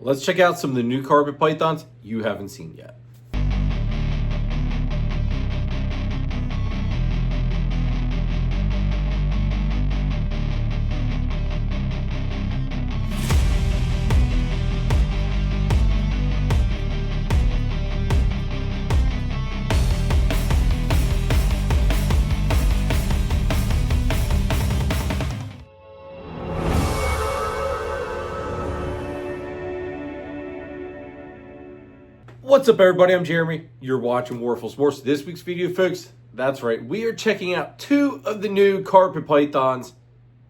Let's check out some of the new carpet pythons you haven't seen yet. What's up, everybody? I'm Jeremy. You're watching Warfel Morphs. This week's video, folks, that's right. We are checking out two of the new carpet pythons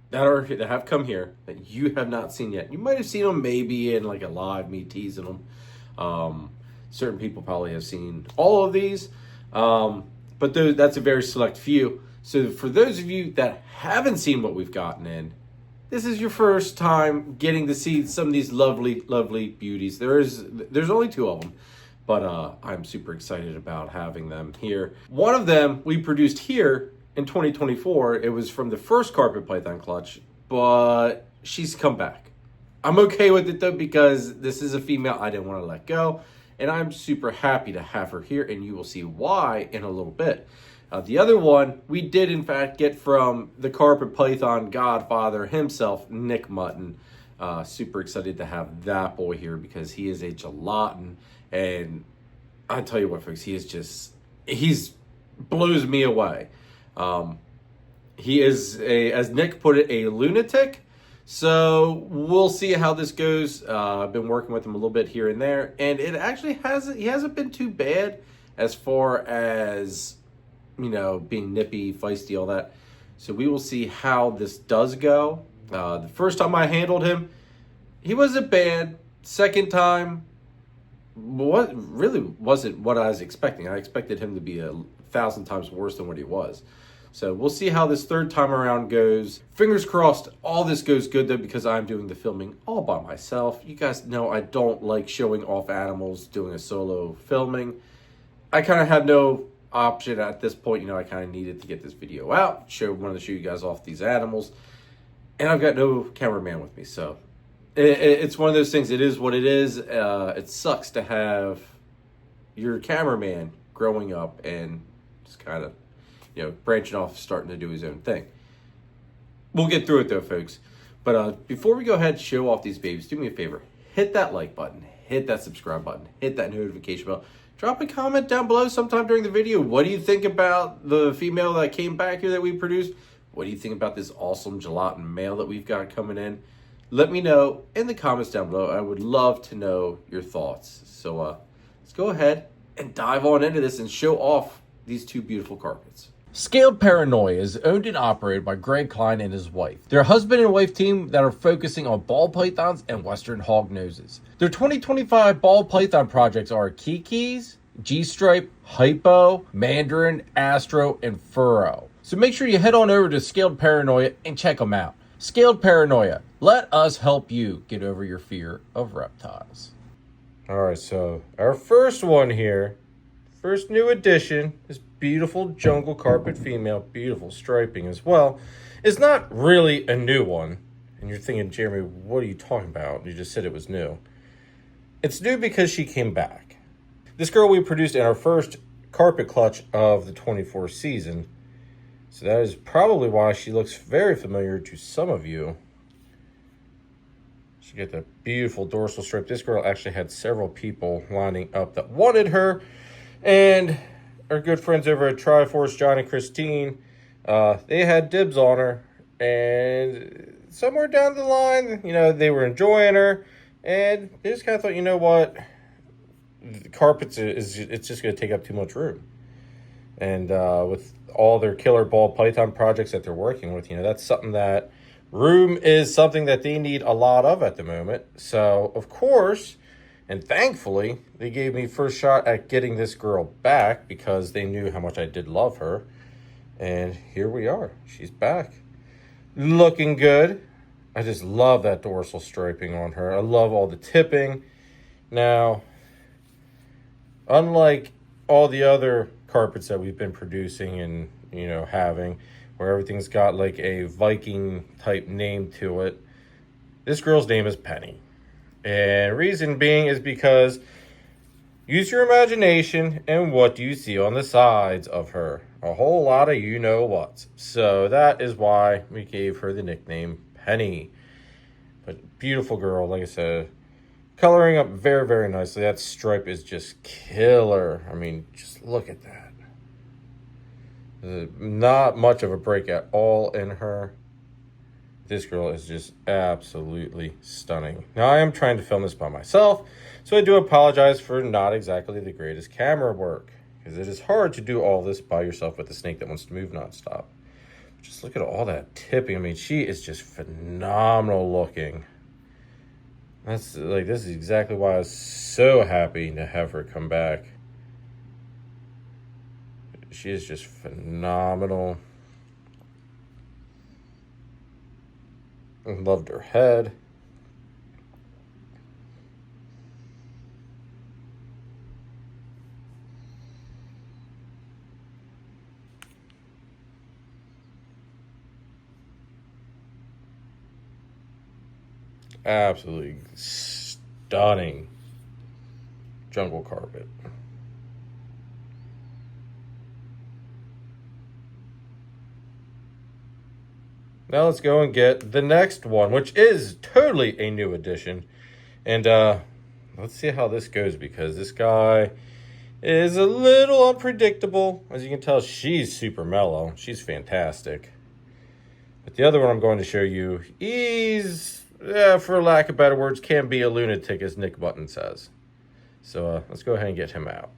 that have come here that you have not seen yet. You might have seen them maybe in like a live, me teasing them. Certain people probably have seen all of these, but that's a very select few. So for those of you that haven't seen what we've gotten in, this is your first time getting to see some of these lovely, lovely beauties. There's only two of them. But I'm super excited about having them here. One of them we produced here in 2024. It was from the first carpet python clutch, but she's come back. I'm okay with it though, because this is a female I didn't want to let go. And I'm super happy to have her here, and you will see why in a little bit. The other one we did in fact get from the carpet python godfather himself, Nick Mutton. Super excited to have that boy here because he is a gelatin. And I tell you what, folks, he's blows me away. He is as Nick put it, a lunatic. So we'll see how this goes. I've been working with him a little bit here and there, and it actually he hasn't been too bad as far as, you know, being nippy, feisty, all that. So we will see how this does go. The first time I handled him, he wasn't bad. Second time, what really wasn't what I was expecting. I expected him to be 1,000 times worse than what he was. So we'll see how this third time around goes. Fingers crossed all this goes good though, because I'm doing the filming all by myself. You guys know I don't like showing off animals, doing a solo filming. I kind of have no option at this point. You know, I kind of needed to get this video out, wanted to show you guys off these animals, and I've got no cameraman with me, so it's one of those things. It is what it is. It sucks to have your cameraman growing up and just kind of, you know, branching off, starting to do his own thing. We'll get through it though, folks. But before we go ahead and show off these babies, do me a favor. Hit that like button. Hit that subscribe button. Hit that notification bell. Drop a comment down below sometime during the video. What do you think about the female that came back here that we produced? What do you think about this awesome gelatin male that we've got coming in? Let me know in the comments down below. I would love to know your thoughts. So let's go ahead and dive on into this and show off these two beautiful carpets. Scaled Paranoia is owned and operated by Greg Klein and his wife. They're a husband and wife team that are focusing on ball pythons and western hog noses. Their 2025 ball python projects are Kikis, G-Stripe, Hypo, Mandarin, Astro, and Furrow. So make sure you head on over to Scaled Paranoia and check them out. Scaled Paranoia. Let us help you get over your fear of reptiles. All right, so our first one here, first new addition, this beautiful jungle carpet female, beautiful striping as well, is not really a new one. And you're thinking, Jeremy, what are you talking about? You just said it was new. It's new because she came back. This girl we produced in our first carpet clutch of the 24 season. So that is probably why she looks very familiar to some of you. She got that beautiful dorsal strip. This girl actually had several people lining up that wanted her. And our good friends over at Triforce, John and Christine, they had dibs on her. And somewhere down the line, you know, they were enjoying her. And they just kind of thought, you know what? The carpets, it's just going to take up too much room. And with all their killer ball python projects that they're working with, you know, that's something that room is something that they need a lot of at the moment. So, of course, and thankfully, they gave me first shot at getting this girl back because they knew how much I did love her. And here we are. She's back. Looking good. I just love that dorsal striping on her. I love all the tipping. Now, unlike all the other carpets that we've been producing and, you know, having, where everything's got like a Viking type name to it, this girl's name is Penny. And reason being is because use your imagination, and what do you see on the sides of her? A whole lot of you-know-whats. So that is why we gave her the nickname Penny. But beautiful girl, like I said. Coloring up very, very nicely. That stripe is just killer. I mean, just look at that. Not much of a break at all in her. This girl is just absolutely stunning. Now, I am trying to film this by myself, so I do apologize for not exactly the greatest camera work, because it is hard to do all this by yourself with a snake that wants to move nonstop. Just look at all that tipping. I mean, she is just phenomenal looking. This is exactly why I was so happy to have her come back. She is just phenomenal. I loved her head. Absolutely stunning jungle carpet. Now let's go and get the next one, which is totally a new addition. And let's see how this goes, because this guy is a little unpredictable. As you can tell, she's super mellow. She's fantastic. But the other one I'm going to show you, he's, for lack of better words, can be a lunatic, as Nick Button says. So let's go ahead and get him out.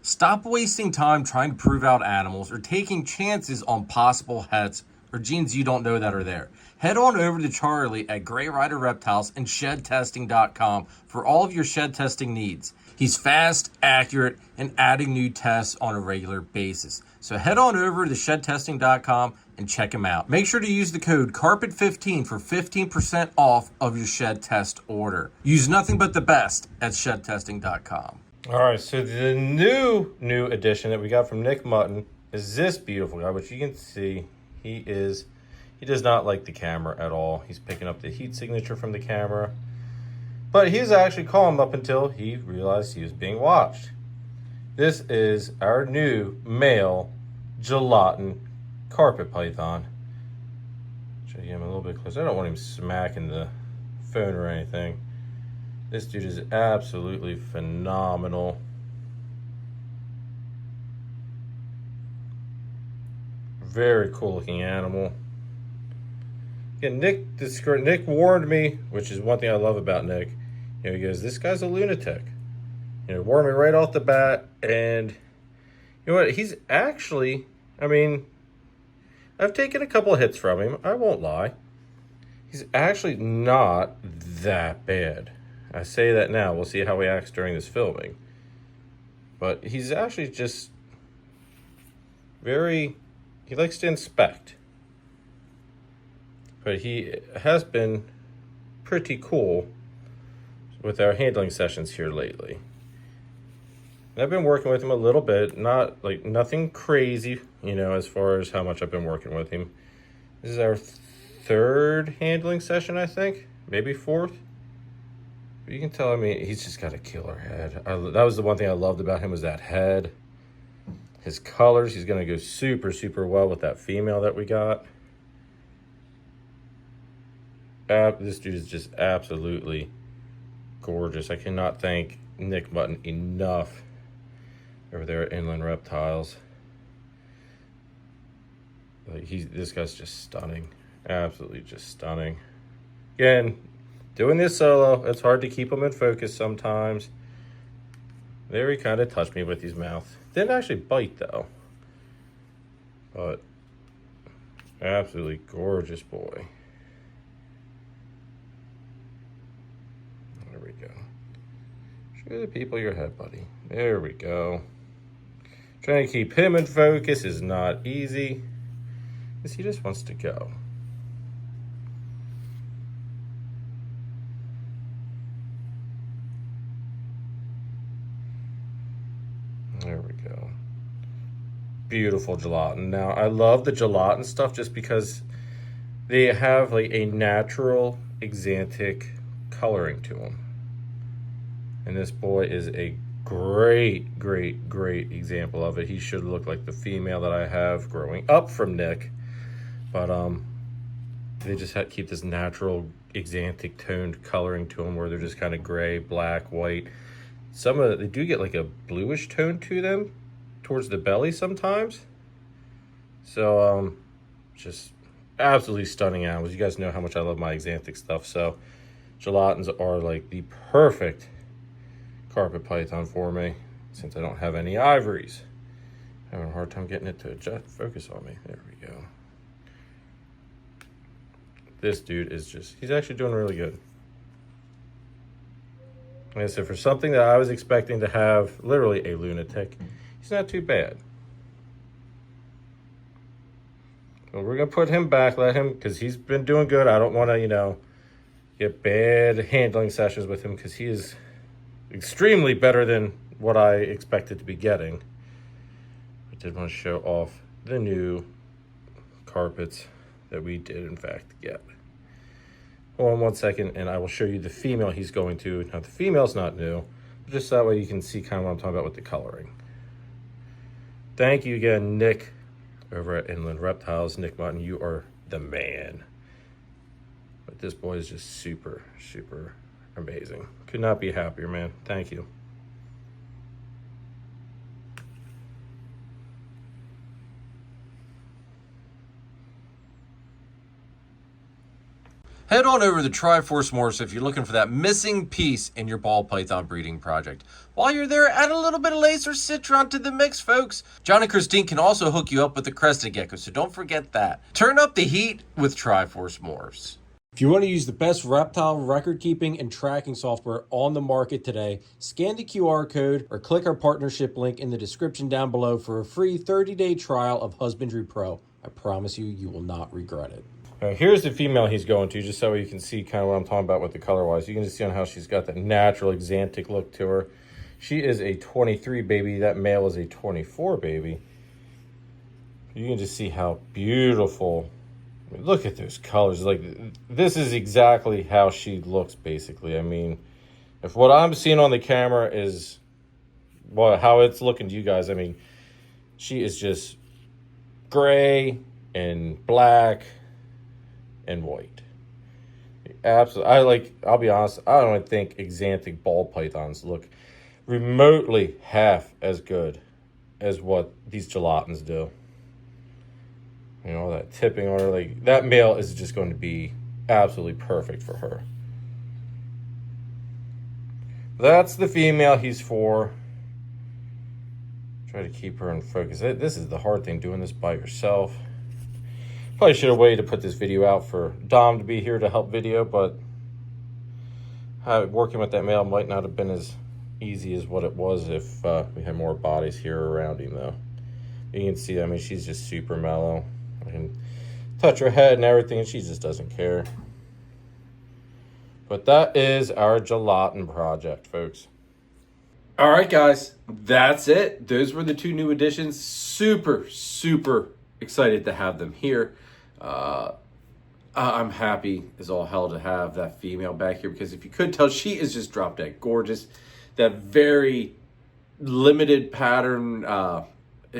Stop wasting time trying to prove out animals or taking chances on possible hets or genes you don't know that are there. Head on over to Charlie at Gray Rider Reptiles and ShedTesting.com for all of your shed testing needs. He's fast, accurate, and adding new tests on a regular basis. So head on over to ShedTesting.com and check him out. Make sure to use the code CARPET15 for 15% off of your shed test order. Use nothing but the best at ShedTesting.com. All right, so the new addition that we got from Nick Mutton is this beautiful guy, which you can see he does not like the camera at all. He's picking up the heat signature from the camera, but he's actually calm up until he realized he was being watched. This is our new male gelatin carpet python. Show you him a little bit closer. I don't want him smacking the phone or anything. This dude is absolutely phenomenal. Very cool looking animal. Again, Nick warned me, which is one thing I love about Nick. You know, he goes, "This guy's a lunatic." You know, warned me right off the bat, and you know what? He's actually, I mean, I've taken a couple of hits from him. I won't lie. He's actually not that bad. I say that now. We'll see how he acts during this filming. But he's actually just very, he likes to inspect. But he has been pretty cool with our handling sessions here lately. I've been working with him a little bit, nothing crazy, you know, as far as how much I've been working with him. This is our third handling session, I think, maybe fourth. But you can tell, I mean, he's just got a killer head. That was the one thing I loved about him, was that head. His colors, he's going to go super, super well with that female that we got. This dude is just absolutely gorgeous. I cannot thank Nick Mutton enough over there at Inland Reptiles. This guy's just stunning. Absolutely just stunning. Again, doing this solo, it's hard to keep him in focus sometimes. There he kind of touched me with his mouth. Didn't actually bite though. But absolutely gorgeous boy. There we go. Show the people your head, buddy. There we go. Trying to keep him in focus is not easy, because he just wants to go. There we go. Beautiful gelatin. Now, I love the gelatin stuff just because they have like a natural, exantic coloring to him. And this boy is a great example of it. He should look like the female that I have growing up from Nick. But they just keep this natural axanthic toned coloring to them where they're just kind of gray, black, white. Some of it, they do get like a bluish tone to them towards the belly sometimes. So just absolutely stunning animals. You guys know how much I love my axanthic stuff. So gelatins are like the perfect carpet python for me since I don't have any ivories. Having a hard time getting it to focus on me. There we go. This dude is just, he's actually doing really good. Like I said, for something that I was expecting to have literally a lunatic, he's not too bad. So we're going to put him back, let him, because he's been doing good. I don't want to, you know, get bad handling sessions with him because he is extremely better than what I expected to be getting. I did want to show off the new carpets that we did in fact get. Hold on 1 second and I will show you the female he's going to. Now the female's not new, but just that way you can see kind of what I'm talking about with the coloring. Thank you again, Nick, over at Inland Reptiles. Nick Mutton, you are the man. But this boy is just super amazing. Could not be happier, man. Thank you. Head on over to Triforce Morphs if you're looking for that missing piece in your ball python breeding project. While you're there, add a little bit of laser citron to the mix, folks. John and Christine can also hook you up with the crested gecko, so don't forget that. Turn up the heat with Triforce Morphs. If you want to use the best reptile record keeping and tracking software on the market today, scan the QR code or click our partnership link in the description down below for a free 30-day trial of Husbandry Pro. I promise you, you will not regret it. Here's the female he's going to, just so you can see kind of what I'm talking about with the color-wise. You can just see on how she's got that natural axanthic look to her. She is a 23 baby. That male is a 24 baby. You can just see how beautiful. I mean, look at those colors. Like, this is exactly how she looks, basically. I mean, if what I'm seeing on the camera is how it's looking to you guys, I mean, she is just gray and black and white. Absolutely. I'll be honest, I don't even think axanthic ball pythons look remotely half as good as what these gelatins do. You know, that tipping on her, like, that male is just going to be absolutely perfect for her. That's the female he's for. Try to keep her in focus. This is the hard thing, doing this by yourself. Probably should have waited to put this video out for Dom to be here to help video, but working with that male might not have been as easy as what it was if we had more bodies here around him, though. You can see, I mean, she's just super mellow. I can touch her head and everything, and she just doesn't care. But that is our gelatin project, folks. All right, guys, that's it. Those were the two new additions. Super excited to have them here. I'm happy as all hell to have that female back here because if you could tell, she is just drop dead gorgeous. That very limited pattern.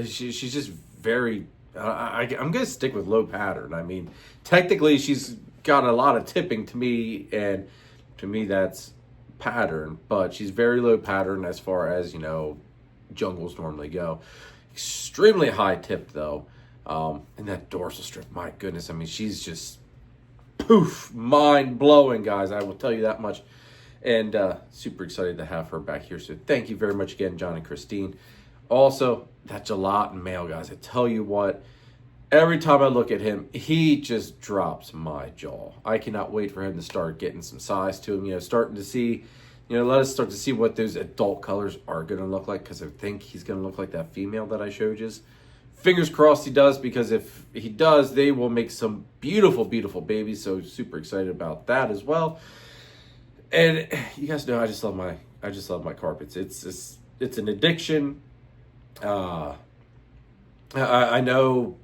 She's just very. I'm gonna stick with low pattern. I mean, technically, she's got a lot of tipping to me, and to me that's pattern. But she's very low pattern as far as, you know, jungles normally go. Extremely high tip though. And that dorsal strip, my goodness, I mean, she's just poof, mind-blowing, guys. I will tell you that much. And super excited to have her back here. So thank you very much again, John and Christine. Also, that gelatin male, guys, I tell you what, every time I look at him, he just drops my jaw. I cannot wait for him to start getting some size to him, you know, starting to see, you know, let us start to see what those adult colors are going to look like, because I think he's going to look like that female that I showed you. Fingers crossed he does, because if he does, they will make some beautiful babies. So super excited about that as well. And you guys know I just love my carpets. It's an addiction. I know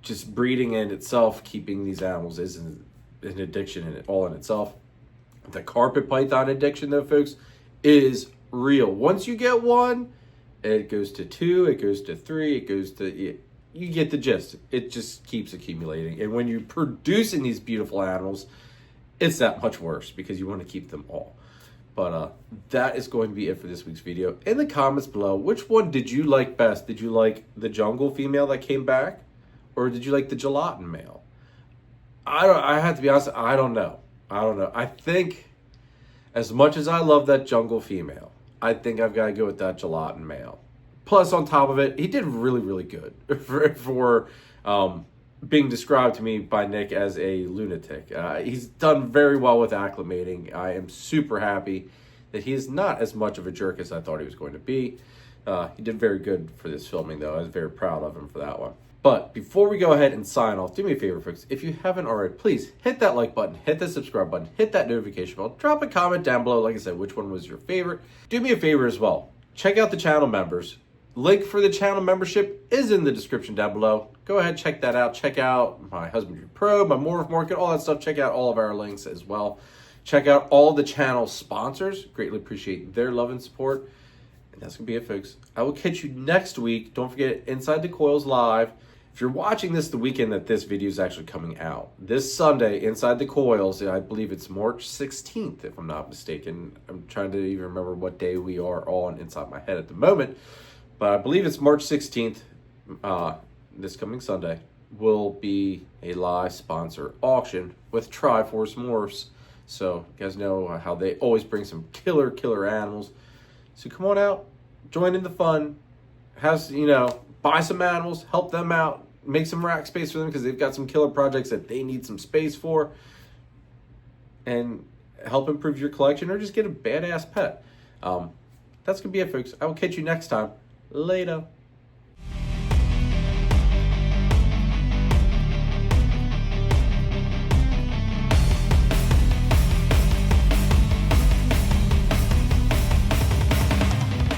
just breeding in itself, keeping these animals is an addiction all in itself. The carpet python addiction, though, folks, is real. Once you get one, it goes to 2, it goes to 3, it goes to... You get the gist. It just keeps accumulating. And when you're producing these beautiful animals, it's that much worse because you want to keep them all. But that is going to be it for this week's video. In the comments below, which one did you like best? Did you like the jungle female that came back? Or did you like the gelatin male? I have to be honest, I don't know. I think, as much as I love that jungle female, I think I've got to go with that gelatin male. Plus, on top of it, he did really, really good for being described to me by Nick as a lunatic. He's done very well with acclimating. I am super happy that he is not as much of a jerk as I thought he was going to be. He did very good for this filming, though. I was very proud of him for that one. But before we go ahead and sign off, do me a favor, folks. If you haven't already, please hit that like button, hit that subscribe button, hit that notification bell, drop a comment down below, like I said, which one was your favorite. Do me a favor as well. Check out the channel members. Link for the channel membership is in the description down below. Go ahead, check that out. Check out my Husbandry Pro, my Morph Market, all that stuff. Check out all of our links as well. Check out all the channel sponsors. Greatly appreciate their love and support. And that's going to be it, folks. I will catch you next week. Don't forget, Inside the Coils Live. If you're watching this the weekend that this video is actually coming out, this Sunday, Inside the Coils, I believe it's March 16th, if I'm not mistaken. I'm trying to even remember what day we are on inside my head at the moment. But I believe it's March 16th, this coming Sunday, will be a live sponsor auction with Triforce Morphs. So you guys know how they always bring some killer animals. So come on out, join in the fun, buy some animals, help them out, make some rack space for them because they've got some killer projects that they need some space for, and help improve your collection or just get a badass pet. That's going to be it, folks. I will catch you next time. Later.